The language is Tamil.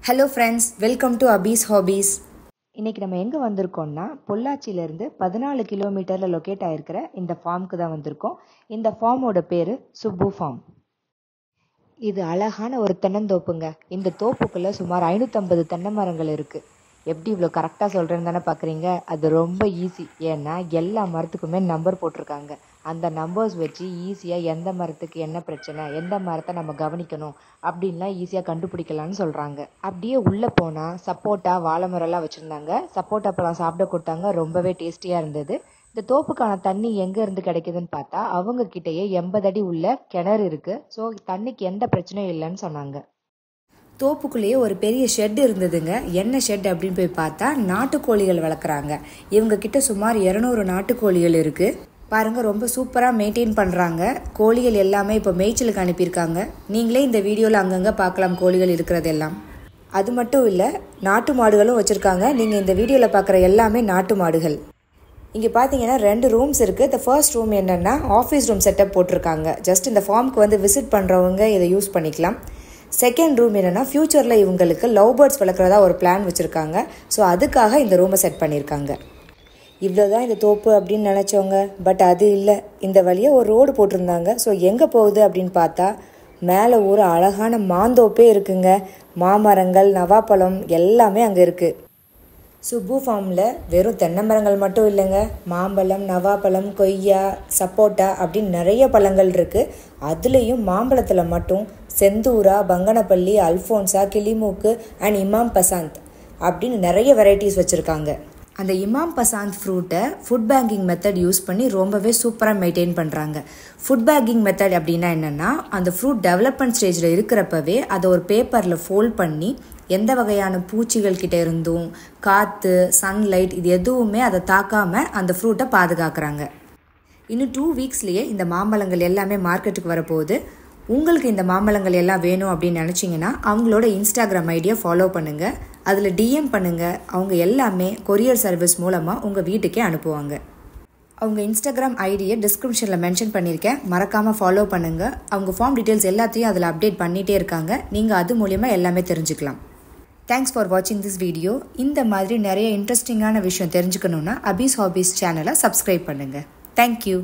ஹலோ ஃப்ரெண்ட்ஸ், வெல்கம் டு அபீஸ் ஹாபீஸ். இன்றைக்கி நம்ம எங்கே வந்திருக்கோம்னா பொள்ளாச்சியிலேருந்து 14 கிலோமீட்டரில் லொக்கேட் ஆகிருக்கிற இந்த ஃபார்முக்கு தான் வந்திருக்கோம். இந்த ஃபார்மோட பேர் சுப்பு ஃபார்ம். இது அழகான ஒரு தென்னந்தோப்புங்க. இந்த தோப்புக்குள்ளே சுமார் 550 தென்னை மரங்கள் இருக்குது. எப்படி இவ்வளோ கரெக்டாக சொல்கிறேன்னு தானே பார்க்குறீங்க? அது ரொம்ப ஈஸி. ஏன்னா எல்லா மரத்துக்குமே நம்பர் போட்டிருக்காங்க. அந்த நம்பர்ஸ் வச்சு ஈஸியாக எந்த மரத்துக்கு என்ன பிரச்சனை, எந்த மரத்தை நம்ம கவனிக்கணும் அப்படின்லாம் ஈஸியாக கண்டுபிடிக்கலான்னு சொல்கிறாங்க. அப்படியே உள்ளே போனால் சப்போட்டா, வாழை மரம்லாம் வச்சுருந்தாங்க. சப்போட்டா பழம் சாப்பிட கொடுத்தாங்க. ரொம்பவே டேஸ்டியாக இருந்தது. இந்த தோப்புக்கான தண்ணி எங்கேருந்து கிடைக்குதுன்னு பார்த்தா அவங்க கிட்டேயே 80 அடி உள்ள கிணறு இருக்குது. ஸோ தண்ணிக்கு எந்த பிரச்சனையும் இல்லைன்னு சொன்னாங்க. தோப்புக்குள்ளேயே ஒரு பெரிய ஷெட் இருந்ததுங்க. என்ன ஷெட் அப்படின்னு போய் பார்த்தா நாட்டுக்கோழிகள் வளர்க்குறாங்க. இவங்க கிட்ட சுமார் 200 நாட்டுக்கோழிகள் இருக்குது. பாருங்கள், ரொம்ப சூப்பராக மெயின்டைன் பண்ணுறாங்க. கோழிகள் எல்லாமே இப்போ மேய்ச்சலுக்கு அனுப்பியிருக்காங்க. நீங்களே இந்த வீடியோவில் அங்கங்கே பார்க்கலாம் கோழிகள் இருக்கிறதெல்லாம். அது மட்டும் இல்லை, நாட்டு மாடுகளும் வச்சுருக்காங்க. நீங்கள் இந்த வீடியோவில் பார்க்குற எல்லாமே நாட்டு மாடுகள். இங்கே பார்த்தீங்கன்னா 2 ரூம்ஸ் இருக்குது. இந்த ஃபர்ஸ்ட் ரூம் என்னென்னா ஆஃபீஸ் ரூம் செட்டப் போட்டிருக்காங்க. ஜஸ்ட் இந்த ஃபார்முக்கு வந்து விசிட் பண்ணுறவங்க இதை யூஸ் பண்ணிக்கலாம். செகண்ட் ரூம் என்னென்னா ஃப்யூச்சரில் இவங்களுக்கு லவ் பேர்ட்ஸ் வளர்க்குறதா ஒரு பிளான் வச்சுருக்காங்க. ஸோ அதுக்காக இந்த ரூமை செட் பண்ணியிருக்காங்க. இவ்வளோதான் இந்த தோப்பு அப்படின்னு நினச்சோங்க. பட் அது இல்லை. இந்த வழியாக ஒரு ரோடு போட்டிருந்தாங்க. ஸோ எங்கே போகுது அப்படின்னு பார்த்தா மேலே ஒரு அழகான மாந்தோப்பே இருக்குங்க. மாமரங்கள், நவாப்பழம் எல்லாமே அங்கே இருக்குது. சுப்பு ஃபார்மில் வெறும் தென்னை மரங்கள் மட்டும் இல்லைங்க. மாம்பழம், நவாப்பழம், கொய்யா, சப்போட்டா அப்படின்னு நிறைய பழங்கள் இருக்குது. அதுலேயும் மாம்பழத்தில் மட்டும் செந்தூரா, பங்கனப்பள்ளி, அல்ஃபோன்ஸா, கிளிமூக்கு அண்ட் இமாம் பசாந்த் அப்படின்னு நிறைய வெரைட்டிஸ் வச்சுருக்காங்க. அந்த இமாம் பசாந்த் ஃப்ரூட்டை ஃபுட் பேக்கிங் மெத்தட் யூஸ் பண்ணி ரொம்பவே சூப்பராக மெயின்டைன் பண்ணுறாங்க. ஃபுட் பேக்கிங் மெத்தட் அப்படின்னா என்னென்னா, அந்த ஃப்ரூட் டெவலப்மெண்ட் ஸ்டேஜில் இருக்கிறப்பவே அதை ஒரு பேப்பரில் ஃபோல்ட் பண்ணி எந்த வகையான பூச்சிகள் கிட்ட இருந்தும், காற்று, சன்லைட் இது எதுவுமே அதை தாக்காமல் அந்த ஃப்ரூட்டை பாதுகாக்கிறாங்க. இன்னும் 2 வீக்ஸ்லேயே இந்த மாம்பழங்கள் எல்லாமே மார்க்கெட்டுக்கு வரப்போகுது. உங்களுக்கு இந்த மாம்பழங்கள் எல்லாம் வேணும் அப்படின்னு நினச்சிங்கன்னா அவங்களோட இன்ஸ்டாகிராம் ஐடியை ஃபாலோ பண்ணுங்கள். அதில் டிஎம் பண்ணுங்கள். அவங்க எல்லாமே கொரியர் சர்வீஸ் மூலமாக உங்கள் வீட்டுக்கே அனுப்புவாங்க. அவங்க இன்ஸ்டாகிராம் ஐடியை டிஸ்கிரிப்ஷனில் மென்ஷன் பண்ணியிருக்கேன். மறக்காமல் ஃபாலோ பண்ணுங்கள். அவங்க ஃபார்ம் டீட்டெயில்ஸ் எல்லாத்தையும் அதில் அப்டேட் பண்ணிகிட்டே இருக்காங்க. நீங்கள் அது மூலிமா எல்லாமே தெரிஞ்சுக்கலாம். தேங்க்ஸ் ஃபார் வாட்சிங் திஸ் வீடியோ. இந்த மாதிரி நிறைய இன்ட்ரெஸ்டிங்கான விஷயம் தெரிஞ்சுக்கணுன்னா அபீஸ் ஹாபீஸ் சேனலை சப்ஸ்கிரைப் பண்ணுங்கள். தேங்க்யூ.